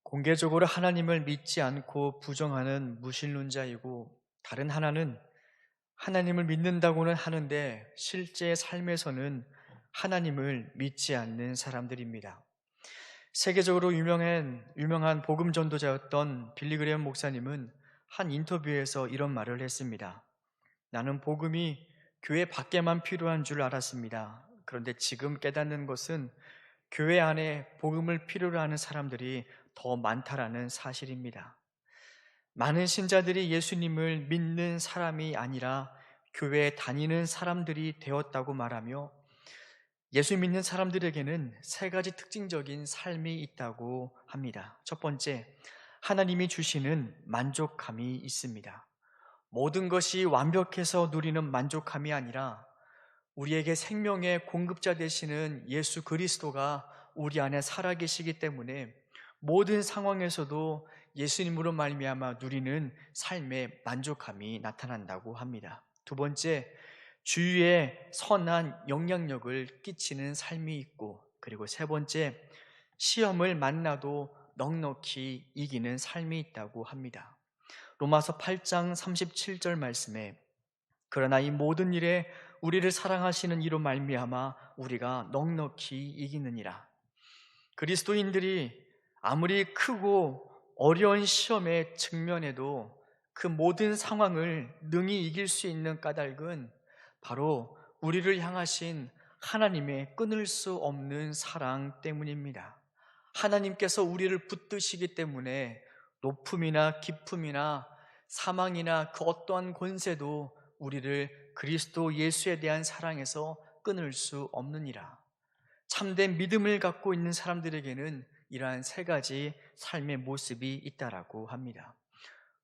공개적으로 하나님을 믿지 않고 부정하는 무신론자이고, 다른 하나는 하나님을 믿는다고는 하는데 실제 삶에서는 하나님을 믿지 않는 사람들입니다. 세계적으로 유명한 복음 전도자였던 빌리 그레엄 목사님은 한 인터뷰에서 이런 말을 했습니다. 나는 복음이 교회 밖에만 필요한 줄 알았습니다. 그런데 지금 깨닫는 것은 교회 안에 복음을 필요로 하는 사람들이 더 많다라는 사실입니다. 많은 신자들이 예수님을 믿는 사람이 아니라 교회에 다니는 사람들이 되었다고 말하며, 예수 믿는 사람들에게는 세 가지 특징적인 삶이 있다고 합니다. 첫 번째, 하나님이 주시는 만족함이 있습니다. 모든 것이 완벽해서 누리는 만족함이 아니라 우리에게 생명의 공급자 되시는 예수 그리스도가 우리 안에 살아계시기 때문에 모든 상황에서도 예수님으로 말미암아 누리는 삶의 만족함이 나타난다고 합니다. 두 번째, 주위에 선한 영향력을 끼치는 삶이 있고, 그리고 세 번째, 시험을 만나도 넉넉히 이기는 삶이 있다고 합니다. 로마서 8장 37절 말씀에, 그러나 이 모든 일에 우리를 사랑하시는 이로 말미암아 우리가 넉넉히 이기느니라. 그리스도인들이 아무리 크고 어려운 시험에 직면해도 그 모든 상황을 능히 이길 수 있는 까닭은 바로 우리를 향하신 하나님의 끊을 수 없는 사랑 때문입니다. 하나님께서 우리를 붙드시기 때문에 높음이나 깊음이나 사망이나 그 어떠한 권세도 우리를 그리스도 예수에 대한 사랑에서 끊을 수 없느니라. 참된 믿음을 갖고 있는 사람들에게는 이러한 세 가지 삶의 모습이 있다라고 합니다.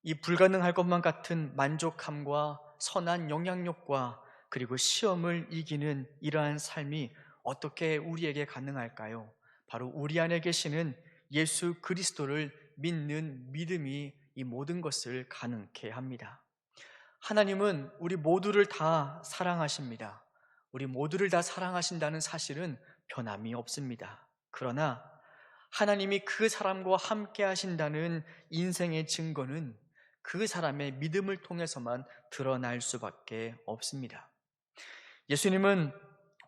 이 불가능할 것만 같은 만족함과 선한 영향력과 그리고 시험을 이기는 이러한 삶이 어떻게 우리에게 가능할까요? 바로 우리 안에 계시는 예수 그리스도를 믿는 믿음이 이 모든 것을 가능케 합니다. 하나님은 우리 모두를 다 사랑하십니다. 우리 모두를 다 사랑하신다는 사실은 변함이 없습니다. 그러나 하나님이 그 사람과 함께 하신다는 인생의 증거는 그 사람의 믿음을 통해서만 드러날 수밖에 없습니다. 예수님은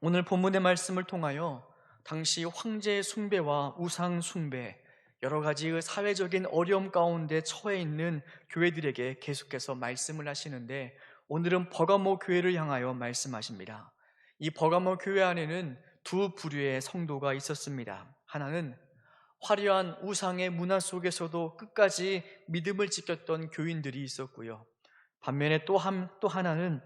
오늘 본문의 말씀을 통하여 당시 황제 숭배와 우상 숭배, 여러 가지 사회적인 어려움 가운데 처해 있는 교회들에게 계속해서 말씀을 하시는데, 오늘은 버가모 교회를 향하여 말씀하십니다. 이 버가모 교회 안에는 두 부류의 성도가 있었습니다. 하나는 화려한 우상의 문화 속에서도 끝까지 믿음을 지켰던 교인들이 있었고요. 반면에 또 하나는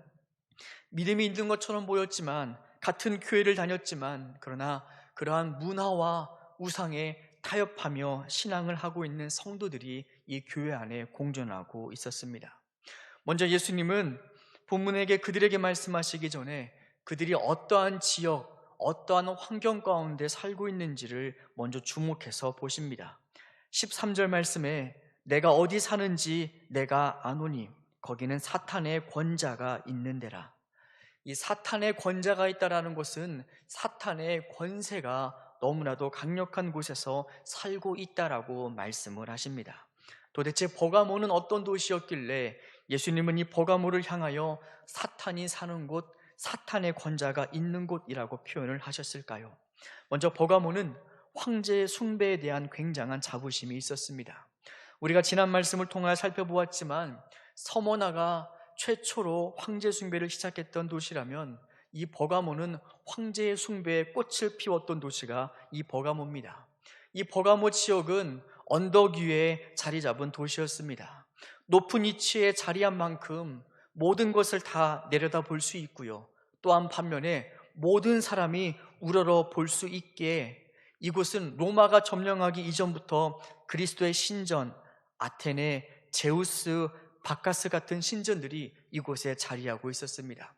믿음이 있는 것처럼 보였지만, 같은 교회를 다녔지만, 그러나 그러한 문화와 우상에 타협하며 신앙을 하고 있는 성도들이 이 교회 안에 공존하고 있었습니다. 먼저 예수님은 본문에게 그들에게 말씀하시기 전에 그들이 어떠한 지역, 어떠한 환경 가운데 살고 있는지를 먼저 주목해서 보십니다. 13절 말씀에 내가 어디 사는지 내가 아노니 거기는 사탄의 권자가 있는 데라. 이 사탄의 권자가 있다라는 것은 사탄의 권세가 너무나도 강력한 곳에서 살고 있다라고 말씀을 하십니다. 도대체 버가모는 어떤 도시였길래 예수님은 이 버가모를 향하여 사탄이 사는 곳, 사탄의 권자가 있는 곳이라고 표현을 하셨을까요? 먼저 버가모는 황제의 숭배에 대한 굉장한 자부심이 있었습니다. 우리가 지난 말씀을 통하여 살펴보았지만, 서머나가 최초로 황제 숭배를 시작했던 도시라면 이 버가모는 황제의 숭배에 꽃을 피웠던 도시가 이 버가모입니다. 이 버가모 지역은 언덕 위에 자리 잡은 도시였습니다. 높은 위치에 자리한 만큼 모든 것을 다 내려다 볼 수 있고요. 또한 반면에 모든 사람이 우러러 볼 수 있기에 이곳은 로마가 점령하기 이전부터 그리스도의 신전, 아테네, 제우스, 바카스 같은 신전들이 이곳에 자리하고 있었습니다.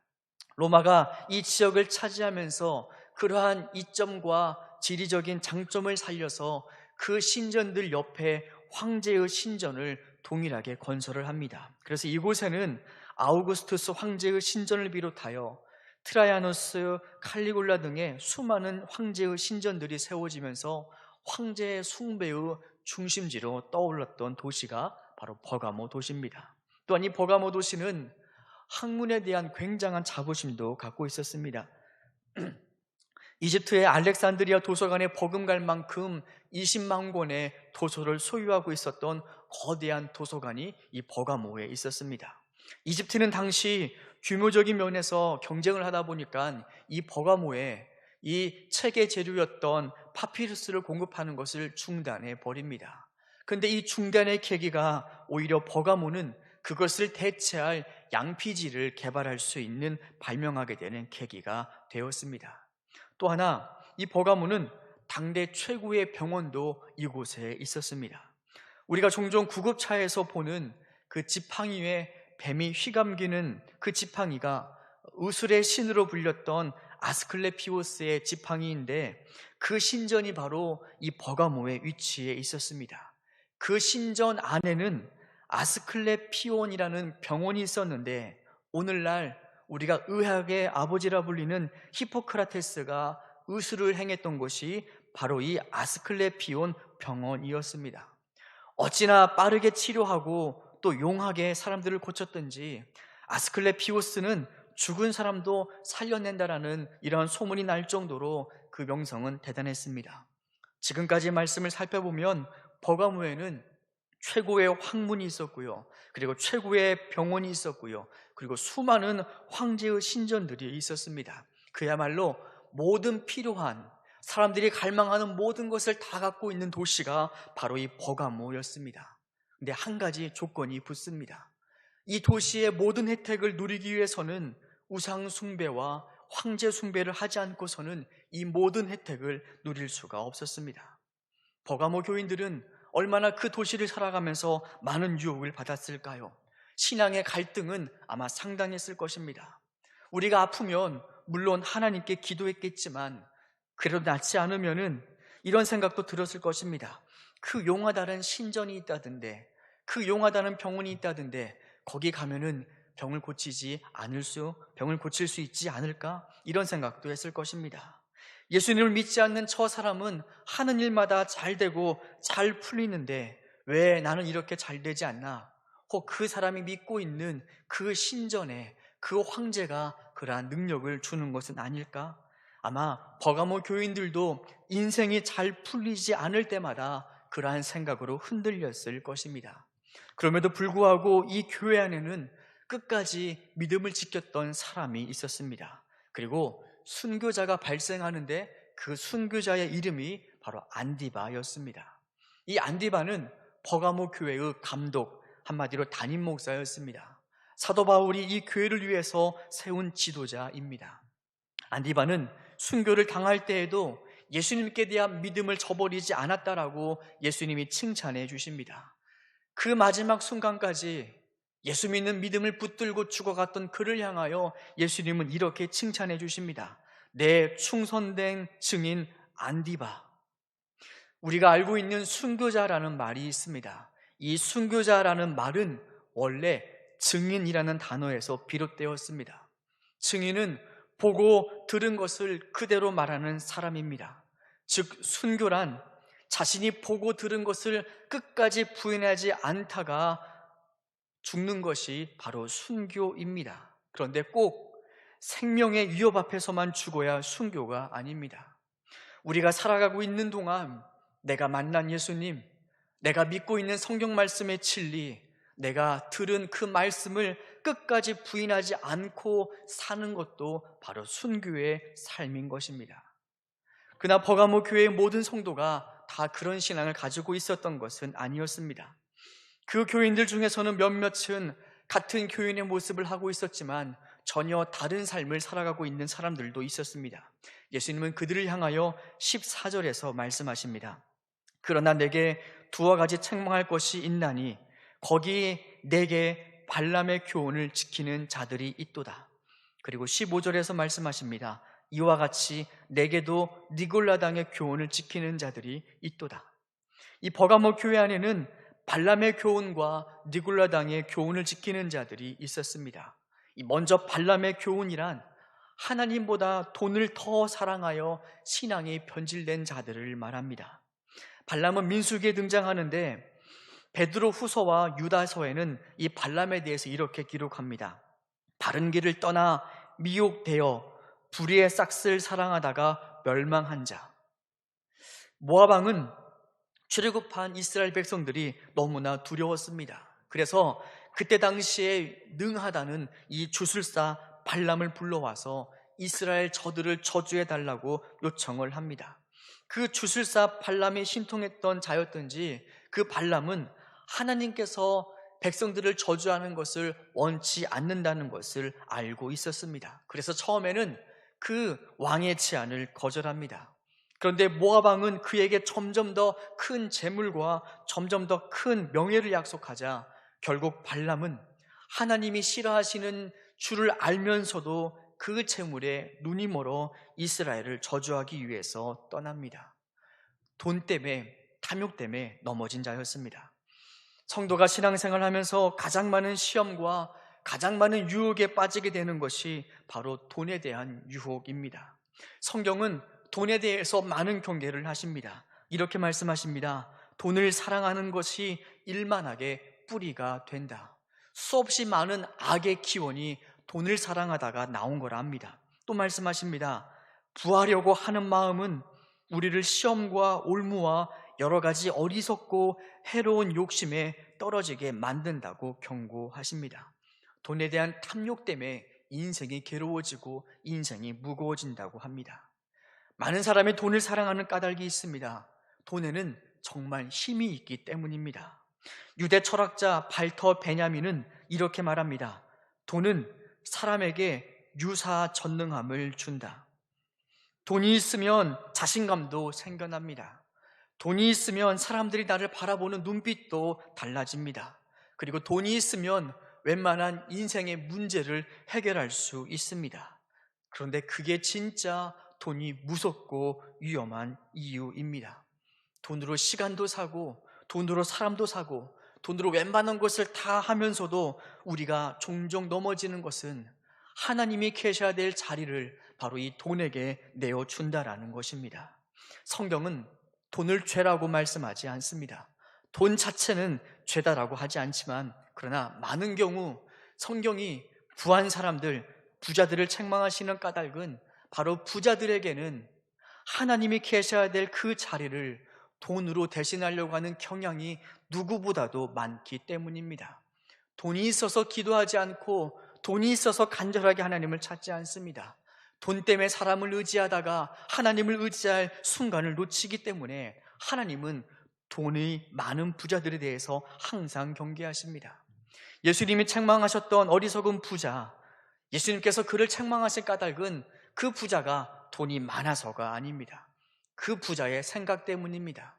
로마가 이 지역을 차지하면서 그러한 이점과 지리적인 장점을 살려서 그 신전들 옆에 황제의 신전을 동일하게 건설을 합니다. 그래서 이곳에는 아우구스투스 황제의 신전을 비롯하여 트라이아누스, 칼리굴라 등의 수많은 황제의 신전들이 세워지면서 황제의 숭배의 중심지로 떠올랐던 도시가 바로 버가모 도시입니다. 또한 이 버가모 도시는 학문에 대한 굉장한 자부심도 갖고 있었습니다. 이집트의 알렉산드리아 도서관에 버금갈 만큼 20만 권의 도서를 소유하고 있었던 거대한 도서관이 이 버가모에 있었습니다. 이집트는 당시 규모적인 면에서 경쟁을 하다 보니까 이 버가모에 이 책의 재료였던 파피루스를 공급하는 것을 중단해 버립니다. 그런데 이 중단의 계기가 오히려 버가모는 그것을 대체할 양피지를 개발할 수 있는 발명하게 되는 계기가 되었습니다. 또 하나, 이 버가모는 당대 최고의 병원도 이곳에 있었습니다. 우리가 종종 구급차에서 보는 그 지팡이에 뱀이 휘감기는 그 지팡이가 의술의 신으로 불렸던 아스클레피오스의 지팡이인데, 그 신전이 바로 이 버가모의 위치에 있었습니다. 그 신전 안에는 아스클레피온이라는 병원이 있었는데, 오늘날 우리가 의학의 아버지라 불리는 히포크라테스가 의술을 행했던 곳이 바로 이 아스클레피온 병원이었습니다. 어찌나 빠르게 치료하고 또 용하게 사람들을 고쳤던지 아스클레피오스는 죽은 사람도 살려낸다라는 이러한 소문이 날 정도로 그 명성은 대단했습니다. 지금까지 말씀을 살펴보면 버가모에는 최고의 학문이 있었고요, 그리고 최고의 병원이 있었고요, 그리고 수많은 황제의 신전들이 있었습니다. 그야말로 모든 필요한, 사람들이 갈망하는 모든 것을 다 갖고 있는 도시가 바로 이 버가모였습니다. 근데 한 가지 조건이 붙습니다. 이 도시의 모든 혜택을 누리기 위해서는 우상 숭배와 황제 숭배를 하지 않고서는 이 모든 혜택을 누릴 수가 없었습니다. 버가모 교인들은 얼마나 그 도시를 살아가면서 많은 유혹을 받았을까요? 신앙의 갈등은 아마 상당했을 것입니다. 우리가 아프면 물론 하나님께 기도했겠지만 그래도 낫지 않으면은 이런 생각도 들었을 것입니다. 그 용하다는 신전이 있다던데, 그 용하다는 병원이 있다던데, 거기 가면은 병을 고칠 수 있지 않을까? 이런 생각도 했을 것입니다. 예수님을 믿지 않는 저 사람은 하는 일마다 잘 되고 잘 풀리는데 왜 나는 이렇게 잘 되지 않나? 혹 그 사람이 믿고 있는 그 신전에 그 황제가 그러한 능력을 주는 것은 아닐까? 아마 버가모 교인들도 인생이 잘 풀리지 않을 때마다 그러한 생각으로 흔들렸을 것입니다. 그럼에도 불구하고 이 교회 안에는 끝까지 믿음을 지켰던 사람이 있었습니다. 그리고 순교자가 발생하는데 그 순교자의 이름이 바로 안디바였습니다. 이 안디바는 버가모 교회의 감독, 한마디로 담임 목사였습니다. 사도 바울이 이 교회를 위해서 세운 지도자입니다. 안디바는 순교를 당할 때에도 예수님께 대한 믿음을 저버리지 않았다라고 예수님이 칭찬해 주십니다. 그 마지막 순간까지 예수 믿는 믿음을 붙들고 죽어갔던 그를 향하여 예수님은 이렇게 칭찬해 주십니다. 내 충성된 증인 안디바. 우리가 알고 있는 순교자라는 말이 있습니다. 이 순교자라는 말은 원래 증인이라는 단어에서 비롯되었습니다. 증인은 보고 들은 것을 그대로 말하는 사람입니다. 즉 순교란 자신이 보고 들은 것을 끝까지 부인하지 않다가 죽는 것이 바로 순교입니다. 그런데 꼭 생명의 위협 앞에서만 죽어야 순교가 아닙니다. 우리가 살아가고 있는 동안 내가 만난 예수님, 내가 믿고 있는 성경 말씀의 진리, 내가 들은 그 말씀을 끝까지 부인하지 않고 사는 것도 바로 순교의 삶인 것입니다. 그러나 버가모 교회의 모든 성도가 다 그런 신앙을 가지고 있었던 것은 아니었습니다. 그 교인들 중에서는 몇몇은 같은 교인의 모습을 하고 있었지만 전혀 다른 삶을 살아가고 있는 사람들도 있었습니다. 예수님은 그들을 향하여 14절에서 말씀하십니다. 그러나 내게 두어 가지 책망할 것이 있나니 거기 내게 발람의 교훈을 지키는 자들이 있도다. 그리고 15절에서 말씀하십니다. 이와 같이 내게도 니골라당의 교훈을 지키는 자들이 있도다. 이 버가모 교회 안에는 발람의 교훈과 니골라당의 교훈을 지키는 자들이 있었습니다. 먼저 발람의 교훈이란 하나님보다 돈을 더 사랑하여 신앙이 변질된 자들을 말합니다. 발람은 민수기에 등장하는데 베드로 후서와 유다서에는 이 발람에 대해서 이렇게 기록합니다. 바른 길을 떠나 미혹되어 불의의 싹을 사랑하다가 멸망한 자. 모압 왕은 출애굽한 이스라엘 백성들이 너무나 두려웠습니다. 그래서 그때 당시에 능하다는 이 주술사 발람을 불러와서 이스라엘 저들을 저주해 달라고 요청을 합니다. 그 주술사 발람이 신통했던 자였던지 그 발람은 하나님께서 백성들을 저주하는 것을 원치 않는다는 것을 알고 있었습니다. 그래서 처음에는 그 왕의 제안을 거절합니다. 그런데 모압 왕은 그에게 점점 더 큰 재물과 점점 더 큰 명예를 약속하자 결국 발람은 하나님이 싫어하시는 줄을 알면서도 그 재물에 눈이 멀어 이스라엘을 저주하기 위해서 떠납니다. 돈 때문에, 탐욕 때문에 넘어진 자였습니다. 성도가 신앙생활을 하면서 가장 많은 시험과 가장 많은 유혹에 빠지게 되는 것이 바로 돈에 대한 유혹입니다. 성경은 돈에 대해서 많은 경계를 하십니다. 이렇게 말씀하십니다. 돈을 사랑하는 것이 일만하게 뿌리가 된다. 수없이 많은 악의 기원이 돈을 사랑하다가 나온 거라 합니다. 또 말씀하십니다. 부하려고 하는 마음은 우리를 시험과 올무와 여러 가지 어리석고 해로운 욕심에 떨어지게 만든다고 경고하십니다. 돈에 대한 탐욕 때문에 인생이 괴로워지고 인생이 무거워진다고 합니다. 많은 사람이 돈을 사랑하는 까닭이 있습니다. 돈에는 정말 힘이 있기 때문입니다. 유대 철학자 발터 베냐민은 이렇게 말합니다. 돈은 사람에게 유사전능함을 준다. 돈이 있으면 자신감도 생겨납니다. 돈이 있으면 사람들이 나를 바라보는 눈빛도 달라집니다. 그리고 돈이 있으면 웬만한 인생의 문제를 해결할 수 있습니다. 그런데 그게 진짜 돈이 무섭고 위험한 이유입니다. 돈으로 시간도 사고, 돈으로 사람도 사고, 돈으로 웬만한 것을 다 하면서도 우리가 종종 넘어지는 것은 하나님이 계셔야 될 자리를 바로 이 돈에게 내어준다라는 것입니다. 성경은 돈을 죄라고 말씀하지 않습니다. 돈 자체는 죄다라고 하지 않지만, 그러나 많은 경우 성경이 부한 사람들, 부자들을 책망하시는 까닭은 바로 부자들에게는 하나님이 계셔야 될 그 자리를 돈으로 대신하려고 하는 경향이 누구보다도 많기 때문입니다. 돈이 있어서 기도하지 않고 돈이 있어서 간절하게 하나님을 찾지 않습니다. 돈 때문에 사람을 의지하다가 하나님을 의지할 순간을 놓치기 때문에 하나님은 돈이 많은 부자들에 대해서 항상 경계하십니다. 예수님이 책망하셨던 어리석은 부자, 예수님께서 그를 책망하실 까닭은 그 부자가 돈이 많아서가 아닙니다. 그 부자의 생각 때문입니다.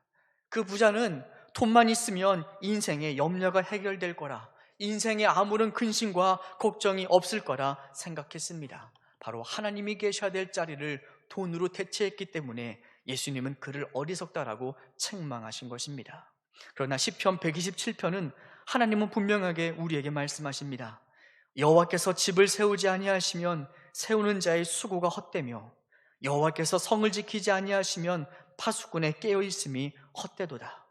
그 부자는 돈만 있으면 인생의 염려가 해결될 거라, 인생에 아무런 근심과 걱정이 없을 거라 생각했습니다. 바로 하나님이 계셔야 될 자리를 돈으로 대체했기 때문에 예수님은 그를 어리석다라고 책망하신 것입니다. 그러나 시편 127편은 하나님은 분명하게 우리에게 말씀하십니다. 여호와께서 집을 세우지 아니하시면 세우는 자의 수고가 헛되며 여호와께서 성을 지키지 아니하시면 파수꾼의 깨어있음이 헛되도다.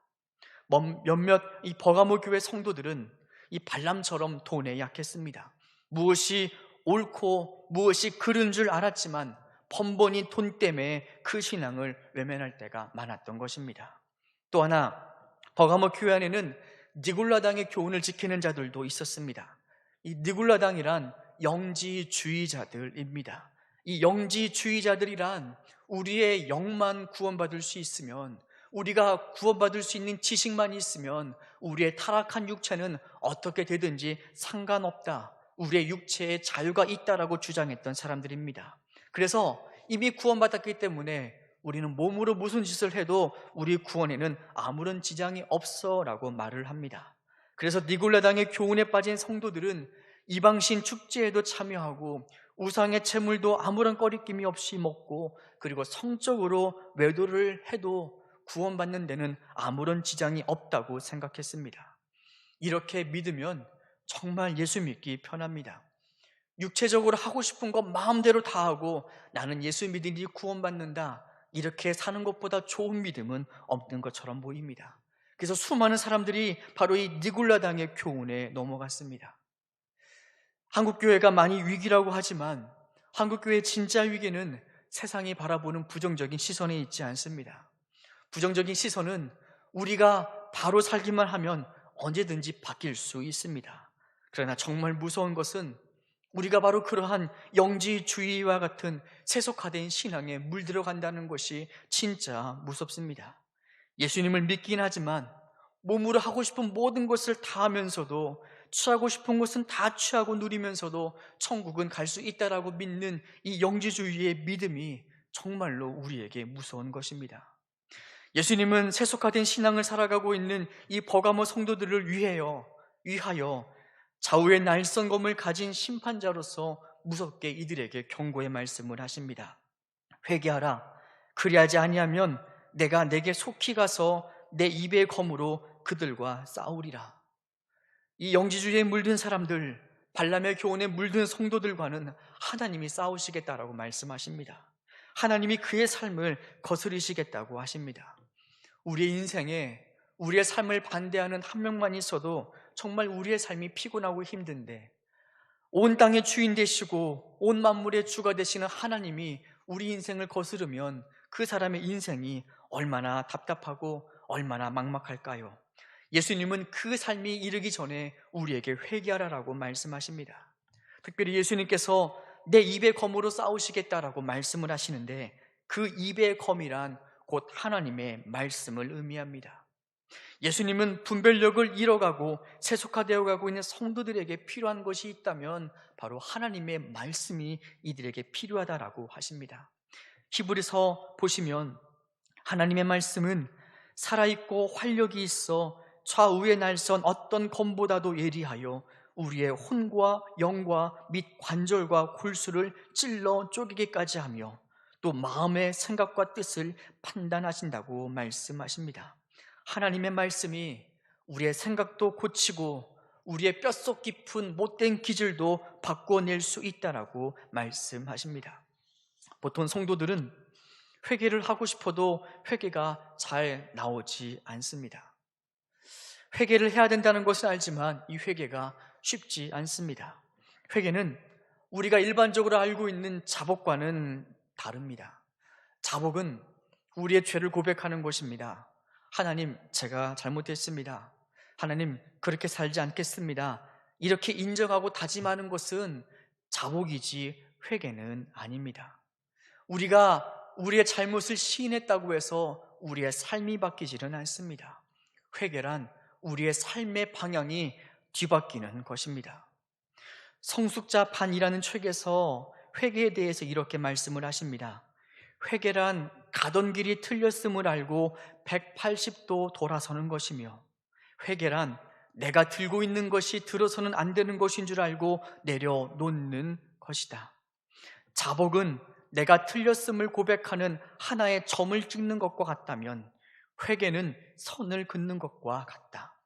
몇몇 이 버가모 교회 성도들은 이 발람처럼 돈에 약했습니다. 무엇이 옳고 무엇이 그른 줄 알았지만 번번이 돈 때문에 그 신앙을 외면할 때가 많았던 것입니다. 또 하나, 버가모 교회 안에는 니골라당의 교훈을 지키는 자들도 있었습니다. 이 니골라당이란 영지주의자들입니다. 이 영지주의자들이란 우리의 영만 구원받을 수 있으면, 우리가 구원받을 수 있는 지식만 있으면 우리의 타락한 육체는 어떻게 되든지 상관없다, 우리의 육체에 자유가 있다라고 주장했던 사람들입니다. 그래서 이미 구원받았기 때문에 우리는 몸으로 무슨 짓을 해도 우리 구원에는 아무런 지장이 없어라고 말을 합니다. 그래서 니골라당의 교훈에 빠진 성도들은 이방신 축제에도 참여하고 우상의 제물도 아무런 꺼리낌이 없이 먹고, 그리고 성적으로 외도를 해도 구원받는 데는 아무런 지장이 없다고 생각했습니다. 이렇게 믿으면 정말 예수 믿기 편합니다. 육체적으로 하고 싶은 것 마음대로 다 하고 나는 예수 믿으니 구원받는다, 이렇게 사는 것보다 좋은 믿음은 없는 것처럼 보입니다. 그래서 수많은 사람들이 바로 이 니골라당의 교훈에 넘어갔습니다. 한국교회가 많이 위기라고 하지만 한국교회의 진짜 위기는 세상이 바라보는 부정적인 시선에 있지 않습니다. 부정적인 시선은 우리가 바로 살기만 하면 언제든지 바뀔 수 있습니다. 그러나 정말 무서운 것은 우리가 바로 그러한 영지주의와 같은 세속화된 신앙에 물들어간다는 것이 진짜 무섭습니다. 예수님을 믿긴 하지만 몸으로 하고 싶은 모든 것을 다 하면서도 취하고 싶은 것은 다 취하고 누리면서도 천국은 갈 수 있다라고 믿는 이 영지주의의 믿음이 정말로 우리에게 무서운 것입니다. 예수님은 세속화된 신앙을 살아가고 있는 이 버가모 성도들을 위하여 좌우의 날선검을 가진 심판자로서 무섭게 이들에게 경고의 말씀을 하십니다. 회개하라. 그리하지 아니하면 내가 내게 속히 가서 내 입의 검으로 그들과 싸우리라. 이 영지주의에 물든 사람들, 발람의 교훈에 물든 성도들과는 하나님이 싸우시겠다라고 말씀하십니다. 하나님이 그의 삶을 거스르시겠다고 하십니다. 우리의 인생에 우리의 삶을 반대하는 한 명만 있어도 정말 우리의 삶이 피곤하고 힘든데, 온 땅의 주인 되시고 온 만물의 주가 되시는 하나님이 우리 인생을 거스르면 그 사람의 인생이 얼마나 답답하고 얼마나 막막할까요? 예수님은 그 삶이 이르기 전에 우리에게 회개하라라고 말씀하십니다. 특별히 예수님께서 내 입의 검으로 싸우시겠다라고 말씀을 하시는데, 그 입의 검이란 곧 하나님의 말씀을 의미합니다. 예수님은 분별력을 잃어가고 세속화되어 가고 있는 성도들에게 필요한 것이 있다면 바로 하나님의 말씀이 이들에게 필요하다라고 하십니다. 히브리서 보시면 하나님의 말씀은 살아있고 활력이 있어 좌우의 날선 어떤 검보다도 예리하여 우리의 혼과 영과 및 관절과 골수를 찔러 쪼개기까지 하며 또 마음의 생각과 뜻을 판단하신다고 말씀하십니다. 하나님의 말씀이 우리의 생각도 고치고 우리의 뼛속 깊은 못된 기질도 바꿔낼 수 있다라고 말씀하십니다. 보통 성도들은 회개를 하고 싶어도 회개가 잘 나오지 않습니다. 회개를 해야 된다는 것은 알지만 이 회개가 쉽지 않습니다. 회개는 우리가 일반적으로 알고 있는 자복과는 다릅니다. 자복은 우리의 죄를 고백하는 것입니다. 하나님, 제가 잘못했습니다. 하나님, 그렇게 살지 않겠습니다. 이렇게 인정하고 다짐하는 것은 자복이지 회개는 아닙니다. 우리가 우리의 잘못을 시인했다고 해서 우리의 삶이 바뀌지는 않습니다. 회개란 우리의 삶의 방향이 뒤바뀌는 것입니다. 성숙자 반이라는 책에서 회개에 대해서 이렇게 말씀을 하십니다. 회개란 가던 길이 틀렸음을 알고 180도 돌아서는 것이며, 회개란 내가 들고 있는 것이 들어서는 안 되는 것인 줄 알고 내려놓는 것이다. 자복은 내가 틀렸음을 고백하는 하나의 점을 찍는 것과 같다면 회개는 선을 긋는 것과 같다.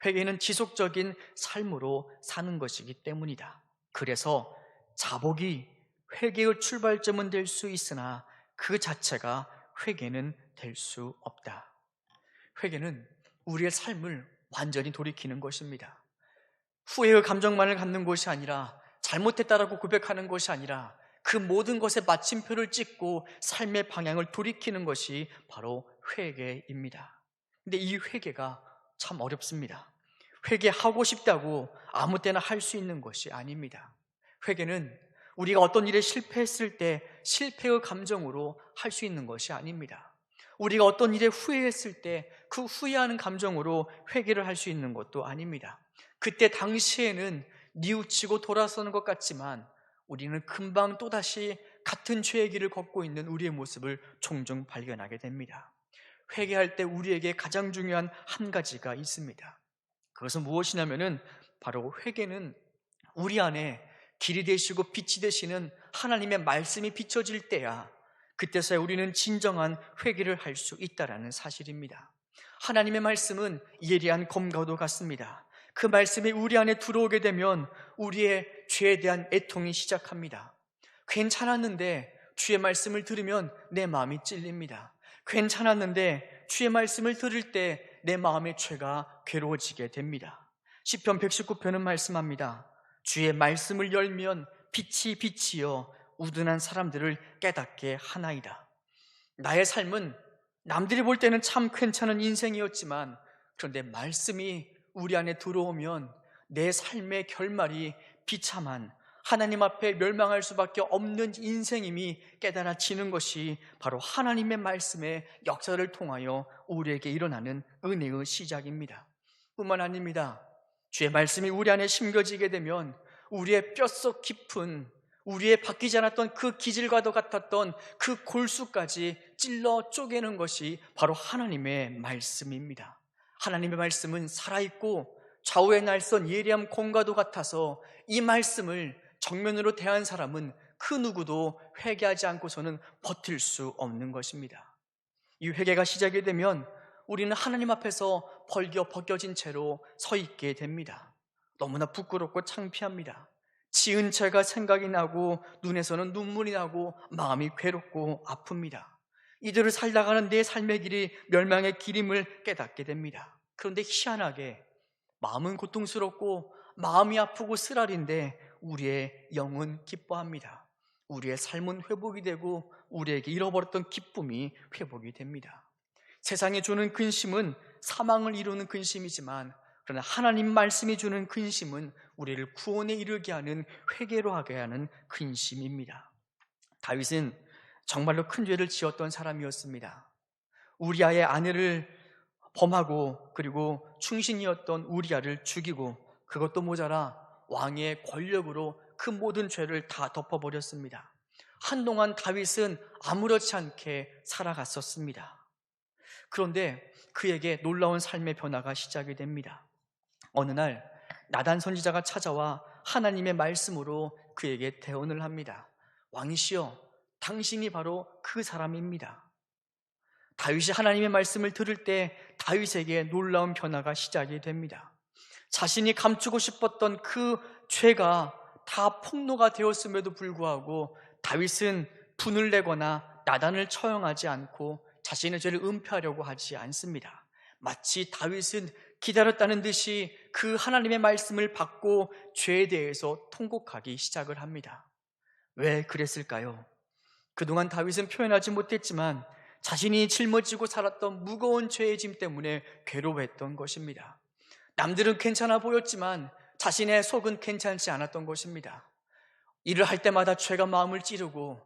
회개는 지속적인 삶으로 사는 것이기 때문이다. 그래서 자복이 회개의 출발점은 될 수 있으나 그 자체가 회개는 될 수 없다. 회개는 우리의 삶을 완전히 돌이키는 것입니다. 후회의 감정만을 갖는 것이 아니라, 잘못했다라고 고백하는 것이 아니라 그 모든 것에 마침표를 찍고 삶의 방향을 돌이키는 것이 바로 회개입니다. 근데 이 회개가 참 어렵습니다. 회개하고 싶다고 아무 때나 할 수 있는 것이 아닙니다. 회개는 우리가 어떤 일에 실패했을 때 실패의 감정으로 할 수 있는 것이 아닙니다. 우리가 어떤 일에 후회했을 때 그 후회하는 감정으로 회개를 할 수 있는 것도 아닙니다. 그때 당시에는 뉘우치고 돌아서는 것 같지만 우리는 금방 또다시 같은 죄의 길을 걷고 있는 우리의 모습을 종종 발견하게 됩니다. 회개할 때 우리에게 가장 중요한 한 가지가 있습니다. 그것은 무엇이냐면은 바로 회개는 우리 안에 길이 되시고 빛이 되시는 하나님의 말씀이 비춰질 때야, 그때서야 우리는 진정한 회개를 할 수 있다는 사실입니다. 하나님의 말씀은 예리한 검과도 같습니다. 그 말씀이 우리 안에 들어오게 되면 우리의 죄에 대한 애통이 시작합니다. 괜찮았는데 주의 말씀을 들으면 내 마음이 찔립니다. 괜찮았는데 주의 말씀을 들을 때 내 마음의 죄가 괴로워지게 됩니다. 시편 119편은 말씀합니다. 주의 말씀을 열면 빛이 빛이여 우둔한 사람들을 깨닫게 하나이다. 나의 삶은 남들이 볼 때는 참 괜찮은 인생이었지만, 그런데 말씀이 우리 안에 들어오면 내 삶의 결말이 비참한, 하나님 앞에 멸망할 수밖에 없는 인생임이 깨달아지는 것이 바로 하나님의 말씀의 역사를 통하여 우리에게 일어나는 은혜의 시작입니다. 뿐만 아닙니다. 주의 말씀이 우리 안에 심겨지게 되면 우리의 뼛속 깊은, 우리의 바뀌지 않았던 그 기질과도 같았던 그 골수까지 찔러 쪼개는 것이 바로 하나님의 말씀입니다. 하나님의 말씀은 살아있고 좌우의 날선 예리한 검과도 같아서 이 말씀을 정면으로 대한 사람은 그 누구도 회개하지 않고서는 버틸 수 없는 것입니다. 이 회개가 시작이 되면 우리는 하나님 앞에서 벗겨진 채로 서 있게 됩니다. 너무나 부끄럽고 창피합니다. 지은 죄가 생각이 나고 눈에서는 눈물이 나고 마음이 괴롭고 아픕니다. 이들을 살다가는 내 삶의 길이 멸망의 길임을 깨닫게 됩니다. 그런데 희한하게 마음은 고통스럽고 마음이 아프고 쓰라린데 우리의 영은 기뻐합니다. 우리의 삶은 회복이 되고 우리에게 잃어버렸던 기쁨이 회복이 됩니다. 세상이 주는 근심은 사망을 이루는 근심이지만, 그러나 하나님 말씀이 주는 근심은 우리를 구원에 이르게 하는, 회개로 하게 하는 근심입니다. 다윗은 정말로 큰 죄를 지었던 사람이었습니다. 우리아의 아내를 범하고 그리고 충신이었던 우리아를 죽이고 그것도 모자라 왕의 권력으로 그 모든 죄를 다 덮어버렸습니다. 한동안 다윗은 아무렇지 않게 살아갔었습니다. 그런데 그에게 놀라운 삶의 변화가 시작이 됩니다. 어느 날 나단 선지자가 찾아와 하나님의 말씀으로 그에게 대언을 합니다. 왕이시여, 당신이 바로 그 사람입니다. 다윗이 하나님의 말씀을 들을 때 다윗에게 놀라운 변화가 시작이 됩니다. 자신이 감추고 싶었던 그 죄가 다 폭로가 되었음에도 불구하고 다윗은 분을 내거나 나단을 처형하지 않고 자신의 죄를 은폐하려고 하지 않습니다. 마치 다윗은 기다렸다는 듯이 그 하나님의 말씀을 받고 죄에 대해서 통곡하기 시작을 합니다. 왜 그랬을까요? 그동안 다윗은 표현하지 못했지만 자신이 짊어지고 살았던 무거운 죄의 짐 때문에 괴로워했던 것입니다. 남들은 괜찮아 보였지만 자신의 속은 괜찮지 않았던 것입니다. 일을 할 때마다 죄가 마음을 찌르고,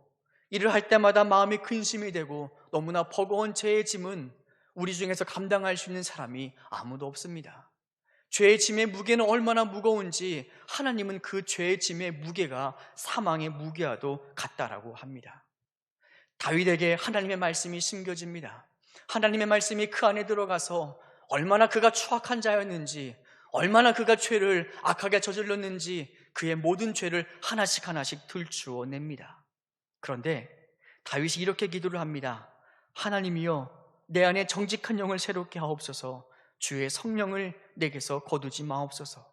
일을 할 때마다 마음이 근심이 되고, 너무나 버거운 죄의 짐은 우리 중에서 감당할 수 있는 사람이 아무도 없습니다. 죄의 짐의 무게는 얼마나 무거운지 하나님은 그 죄의 짐의 무게가 사망의 무게와도 같다라고 합니다. 다윗에게 하나님의 말씀이 심겨집니다. 하나님의 말씀이 그 안에 들어가서 얼마나 그가 추악한 자였는지, 얼마나 그가 죄를 악하게 저질렀는지 그의 모든 죄를 하나씩 하나씩 들추어냅니다. 그런데 다윗이 이렇게 기도를 합니다. 하나님이여, 내 안에 정직한 영을 새롭게 하옵소서. 주의 성령을 내게서 거두지 마옵소서.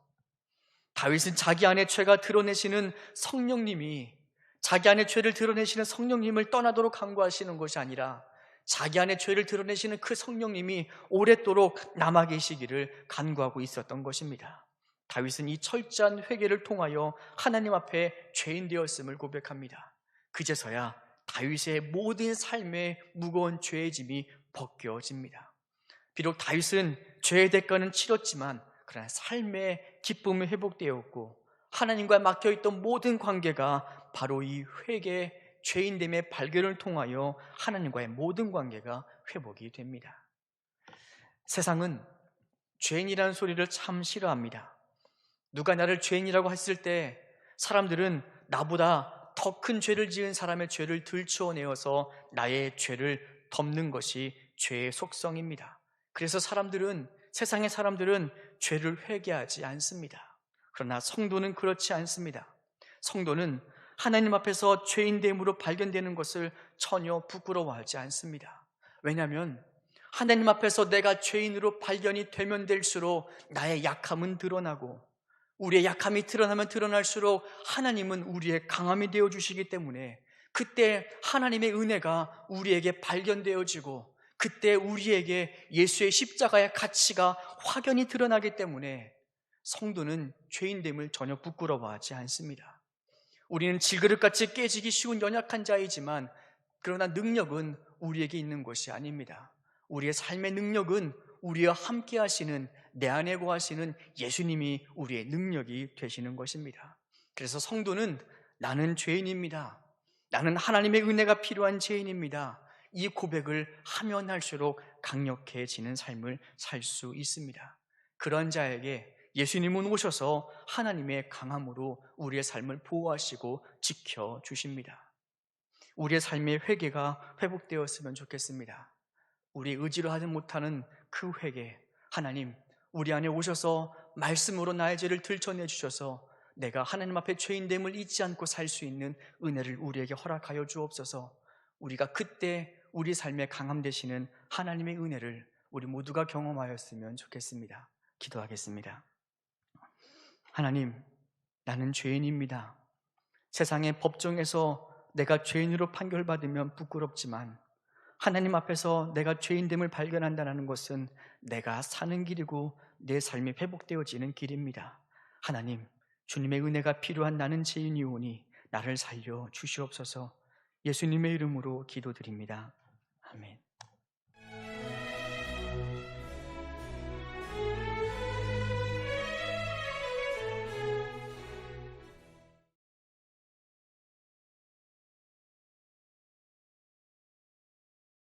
다윗은 자기 안에 죄가 드러내시는 성령님이, 자기 안에 죄를 드러내시는 성령님을 떠나도록 간구하시는 것이 아니라 자기 안에 죄를 드러내시는 그 성령님이 오랫도록 남아 계시기를 간구하고 있었던 것입니다. 다윗은 이 철저한 회개를 통하여 하나님 앞에 죄인 되었음을 고백합니다. 그제서야 다윗의 모든 삶의 무거운 죄의 짐이 벗겨집니다. 비록 다윗은 죄의 대가는 치렀지만 그러나 삶의 기쁨이 회복되었고 하나님과 막혀있던 모든 관계가 바로 이 회개, 죄인됨의 발견을 통하여 하나님과의 모든 관계가 회복이 됩니다. 세상은 죄인이라는 소리를 참 싫어합니다. 누가 나를 죄인이라고 했을 때 사람들은 나보다 더 큰 죄를 지은 사람의 죄를 들추어내어서 나의 죄를 덮는 것이 죄의 속성입니다. 그래서 세상의 사람들은 죄를 회개하지 않습니다. 그러나 성도는 그렇지 않습니다. 성도는 하나님 앞에서 죄인됨으로 발견되는 것을 전혀 부끄러워하지 않습니다. 왜냐하면 하나님 앞에서 내가 죄인으로 발견이 되면 될수록 나의 약함은 드러나고, 우리의 약함이 드러나면 드러날수록 하나님은 우리의 강함이 되어주시기 때문에 그때 하나님의 은혜가 우리에게 발견되어지고 그때 우리에게 예수의 십자가의 가치가 확연히 드러나기 때문에 성도는 죄인됨을 전혀 부끄러워하지 않습니다. 우리는 질그릇같이 깨지기 쉬운 연약한 자이지만 그러나 능력은 우리에게 있는 것이 아닙니다. 우리의 삶의 능력은 우리와 함께 하시는, 내 안에 거하시는 예수님이 우리의 능력이 되시는 것입니다. 그래서 성도는 나는 죄인입니다, 나는 하나님의 은혜가 필요한 죄인입니다, 이 고백을 하면 할수록 강력해지는 삶을 살 수 있습니다. 그런 자에게 예수님은 오셔서 하나님의 강함으로 우리의 삶을 보호하시고 지켜주십니다. 우리의 삶의 회개가 회복되었으면 좋겠습니다. 우리 의지로 하지 못하는 그 회개, 하나님 우리 안에 오셔서 말씀으로 나의 죄를 들춰내 주셔서 내가 하나님 앞에 죄인됨을 잊지 않고 살 수 있는 은혜를 우리에게 허락하여 주옵소서. 우리가 그때 우리 삶의 강함 되시는 하나님의 은혜를 우리 모두가 경험하였으면 좋겠습니다. 기도하겠습니다. 하나님, 나는 죄인입니다. 세상의 법정에서 내가 죄인으로 판결받으면 부끄럽지만 하나님 앞에서 내가 죄인됨을 발견한다는 것은 내가 사는 길이고 내 삶이 회복되어지는 길입니다. 하나님, 주님의 은혜가 필요한 나는 죄인이오니 나를 살려 주시옵소서. 예수님의 이름으로 기도드립니다. 아멘.